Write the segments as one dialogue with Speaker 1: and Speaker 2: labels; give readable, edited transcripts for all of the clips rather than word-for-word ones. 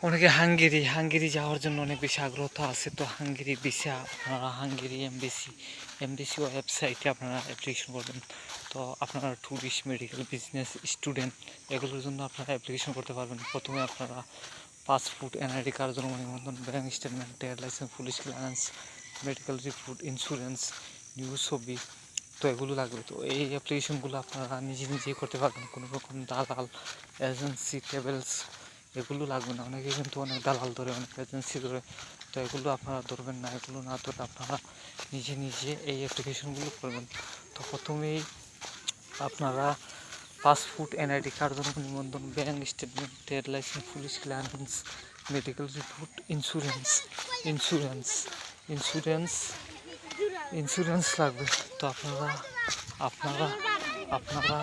Speaker 1: অনেকে হাঙ্গেরি যাওয়ার জন্য অনেক বেশি আগ্রহ আছে। তো হাঙ্গেরি ভিসা আপনারা হাঙ্গেরি এমবিসি ওয়েবসাইটে আপনারা অ্যাপ্লিকেশন করবেন। তো আপনারা ট্যুরিস্ট, মেডিকেল, বিজনেস, স্টুডেন্ট এগুলোর জন্য আপনারা অ্যাপ্লিকেশন করতে পারবেন। প্রথমে আপনারা পাসপোর্ট, এনআইডি কার্ড, জন্ম নিবন্ধন, bank statement, trade licence, police clearance, medical report, insurance, new ছবি, তো এগুলো লাগবে। তো এই অ্যাপ্লিকেশনগুলো আপনারা নিজেই করতে পারবেন। কোনো রকম দালাল, এজেন্সি, ট্রাভেলস এগুলো লাগবে না। অনেকে কিন্তু অনেক দালাল ধরে, অনেক এজেন্সি ধরে, তো এগুলো আপনারা ধরবেন না। এগুলো না ধরে আপনারা নিজে এই অ্যাপ্লিকেশনগুলো করবেন। তো প্রথমেই আপনারা পাসপোর্ট, এনআইডি কার্ড, জন্ম নিবন্ধন, bank statement, trade licence, police clearance, medical report, insurance লাগবে। তো আপনারা আপনারা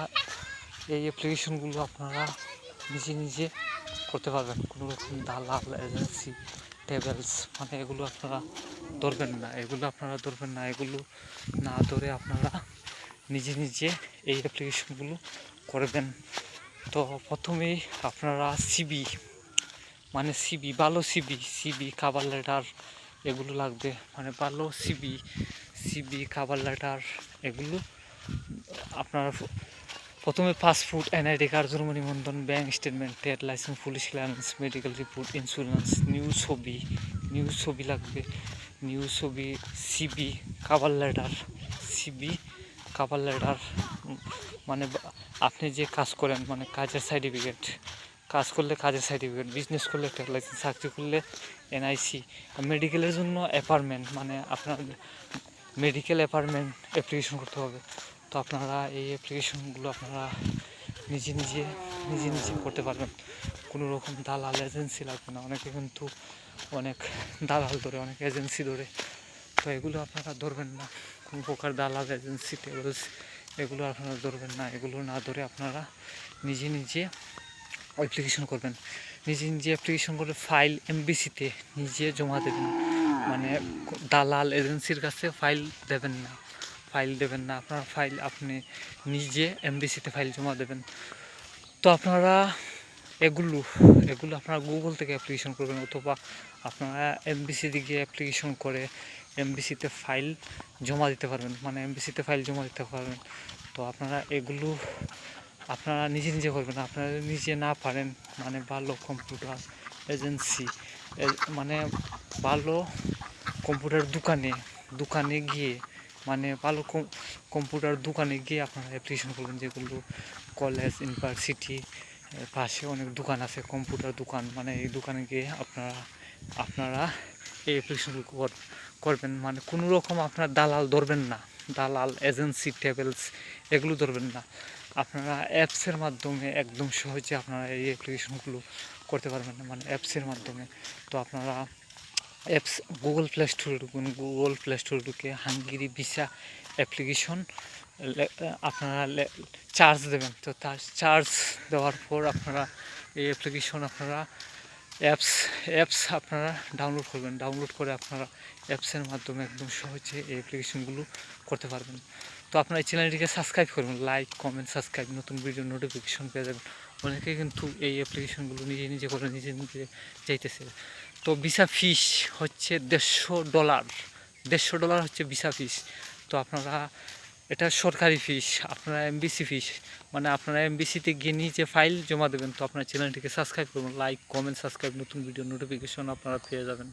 Speaker 1: এই অ্যাপ্লিকেশনগুলো আপনারা নিজে করতে পারবেন। কোনো রকম দালাল, এজেন্সি, ট্রাভেলস মানে এগুলো আপনারা ধরবেন না। এগুলো না ধরে আপনারা নিজে এই অ্যাপ্লিকেশনগুলো করবেন। তো প্রথমেই আপনারা ভালো সিবি, কাভার লেটার এগুলো লাগবে। মানে ভালো সিবি, কাভার লেটার এগুলো আপনারা প্রথমে পাসপোর্ট, এনআইডি কার্ড, জন্ম নিবন্ধন, bank statement, trade licence, police clearance, medical report, insurance, new ছবি লাগবে। নিউ ছবি, সিবি, কাভার লেটার মানে আপনি যে কাজ করেন মানে কাজের সার্টিফিকেট, কাজ করলে কাজের সার্টিফিকেট, বিজনেস করলে ট্রেড লাইসেন্স, চাকরি করলে এনআইসি, মেডিকেলের জন্য অ্যাপার্টমেন্ট মানে আপনার মেডিকেল অ্যাপার্টমেন্ট অ্যাপ্লিকেশন করতে হবে। তো আপনারা এই অ্যাপ্লিকেশনগুলো আপনারা নিজে করতে পারবেন। কোনো রকম দালাল, এজেন্সি লাগবে না। অনেকে কিন্তু অনেক দালাল ধরে, অনেক এজেন্সি ধরে, তো এগুলো আপনারা ধরবেন না। কোনো প্রকার দালাল, এজেন্সি, ট্রাভেলস এগুলো আপনারা ধরবেন না। এগুলো না ধরে আপনারা নিজে অ্যাপ্লিকেশন করবেন। নিজে অ্যাপ্লিকেশন করে ফাইল এমবিসিতে নিজে জমা দেবেন। মানে দালাল, এজেন্সির কাছে ফাইল দেবেন না। আপনার ফাইল আপনি নিজে এমবিসিতে ফাইল জমা দেবেন। তো আপনারা এগুলো আপনারা গুগল থেকে অ্যাপ্লিকেশন করবেন, অথবা আপনারা এমবিসি দিকে অ্যাপ্লিকেশন করে এমবিসিতে ফাইল জমা দিতে পারবেন। তো আপনারা এগুলো আপনারা নিজে করবেন। আপনারা নিজে না পারেন মানে ভালো কম্পিউটার এজেন্সি মানে ভালো কম্পিউটার দোকানে গিয়ে মানে ভালো কম্পিউটার দোকানে গিয়ে আপনারা অ্যাপ্লিকেশন করবেন। যেগুলো কলেজ, ইউনিভার্সিটি পাশে অনেক দোকান আছে, কম্পিউটার দোকান, মানে এই দোকানে গিয়ে আপনারা এই অ্যাপ্লিকেশনগুলো করবেন। মানে কোনো রকম আপনার দালাল ধরবেন না, দালাল, এজেন্সি, ট্রাভেলস এগুলো ধরবেন না। আপনারা অ্যাপসের মাধ্যমে একদম সহজে আপনারা এই অ্যাপ্লিকেশনগুলো করতে পারবেন না, মানে অ্যাপসের মাধ্যমে। তো আপনারা অ্যাপস গুগল প্লে স্টোরে ঢুকে হাঙ্গেরি ভিসা অ্যাপ্লিকেশন আপনারা চার্জ দেবেন। তো তার চার্জ দেওয়ার পর আপনারা এই অ্যাপ্লিকেশন আপনারা অ্যাপস আপনারা ডাউনলোড করে আপনারা অ্যাপসের মাধ্যমে একদম সহজে এই অ্যাপ্লিকেশনগুলো করতে পারবেন। তো আপনারা এই চ্যানেলটিকে সাবস্ক্রাইব করবেন, লাইক, কমেন্ট, সাবস্ক্রাইব, নতুন ভিডিও নোটিফিকেশন পেয়ে যাবেন। অনেকে কিন্তু এই অ্যাপ্লিকেশনগুলো নিজে করে নিজে চাইতেছে। তো ভিসা ফিস হচ্ছে $150 হচ্ছে ভিসা ফিস। তো আপনারা এটা সরকারি ফিস, আপনারা এমবিসি ফিস মানে আপনারা এমবিসিতে গিয়ে নিজে ফাইল জমা দেবেন। তো আপনার চ্যানেলটিকে সাবস্ক্রাইব করুন, লাইক, কমেন্ট, সাবস্ক্রাইব, নতুন ভিডিও নোটিফিকেশন আপনারা পেয়ে যাবেন।